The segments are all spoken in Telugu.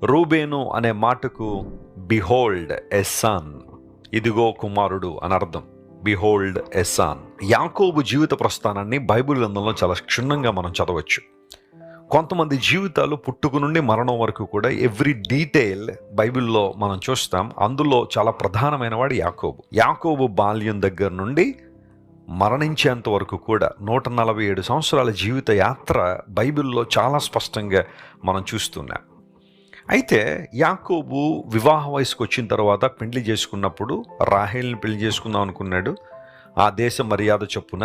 రూబేను అనే మాటకు బిహోల్డ్ ఎ సన్, ఇదిగో కుమారుడు అని అర్థం. బిహోల్డ్ ఎ సన్. యాకోబు జీవిత ప్రస్థానాన్ని బైబిల్ గ్రంథంలో చాలా క్షుణ్ణంగా మనం చదవచ్చు. కొంతమంది జీవితాలు పుట్టుక నుండి మరణం వరకు కూడా ఎవ్రీ డీటెయిల్ బైబిల్లో మనం చూస్తాం. అందులో చాలా ప్రధానమైన వాడు యాకోబు. యాకోబు బాల్యం దగ్గర నుండి మరణించేంత వరకు కూడా 147 సంవత్సరాల జీవిత యాత్ర బైబిల్లో చాలా స్పష్టంగా మనం చూస్తున్నాం. అయితే యాకోబు వివాహ వయసుకు వచ్చిన తర్వాత పెళ్లి చేసుకున్నప్పుడు రాహేల్ని పెళ్లి చేసుకుందాం అనుకున్నాడు. ఆ దేశ మర్యాద చొప్పున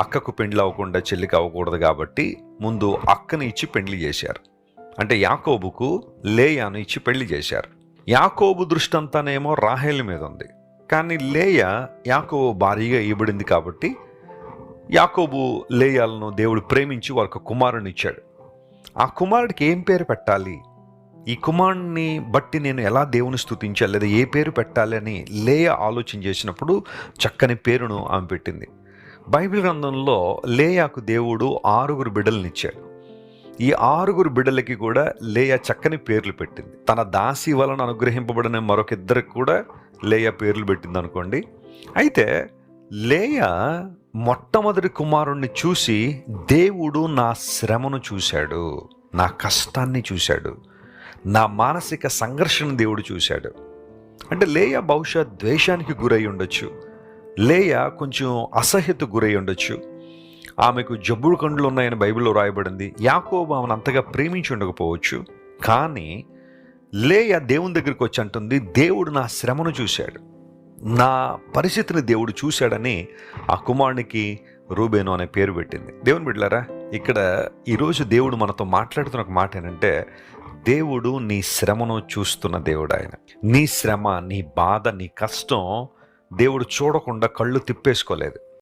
అక్కకు పెండ్లి అవ్వకుండా చెల్లికి అవ్వకూడదు కాబట్టి ముందు అక్కని ఇచ్చి పెళ్లి చేశారు. అంటే యాకోబుకు లేయాను ఇచ్చి పెళ్లి చేశారు. యాకోబు దృష్టి అంతానేమో రాహేల్ మీద ఉంది. కానీ లేయా యాకోబు భార్యగా ఇవ్వబడింది కాబట్టి యాకోబు లేయాలను దేవుడు ప్రేమించి వారికి కుమారుని ఇచ్చాడు. ఆ కుమారుడికి ఏం పేరు పెట్టాలి, ఈ కుమారుడిని బట్టి నేను ఎలా దేవుని స్తుతించాలి, లేదా ఏ పేరు పెట్టాలి అని లేయా ఆలోచన చేసినప్పుడు చక్కని పేరును ఆమె పెట్టింది. బైబిల్ గ్రంథంలో లేయాకు దేవుడు 6 బిడ్డలనిచ్చాడు. ఈ 6 బిడ్డలకి కూడా లేయా చక్కని పేర్లు పెట్టింది. తన దాసి వలన అనుగ్రహింపబడిన మరొక ఇద్దరికి కూడా లేయా పేర్లు పెట్టింది అనుకోండి. అయితే లేయా మొట్టమొదటి కుమారుణ్ణి చూసి దేవుడు నా శ్రమను చూశాడు, నా కష్టాన్ని చూశాడు, నా మానసిక సంఘర్షణ దేవుడు చూశాడు. అంటే లేయా బహుశా ద్వేషానికి గురై ఉండొచ్చు, లేయా కొంచెం అసహ్యత గురై ఉండొచ్చు, ఆమెకు జబ్బుడు కండ్లు ఉన్నాయని బైబిల్లో రాయబడింది. యాకోబు ఆమెను అంతగా ప్రేమించి ఉండకపోవచ్చు. కానీ లేయా దేవుని దగ్గరికి వచ్చి అంటుంది, దేవుడు నా శ్రమను చూశాడు, నా పరిస్థితిని దేవుడు చూశాడని ఆ కుమారునికి రూబేను అనే పేరు పెట్టింది. దేవుని బిడ్డలారా, ఇక్కడ ఈరోజు దేవుడు మనతో మాట్లాడుతున్న ఒక మాట ఏంటంటే, దేవుడు నీ శ్రమను చూస్తున్న దేవుడు. ఆయన నీ శ్రమ, నీ బాధ, నీ కష్టం దేవుడు చూడకుండా కళ్ళు తిప్పేసుకోలేదు.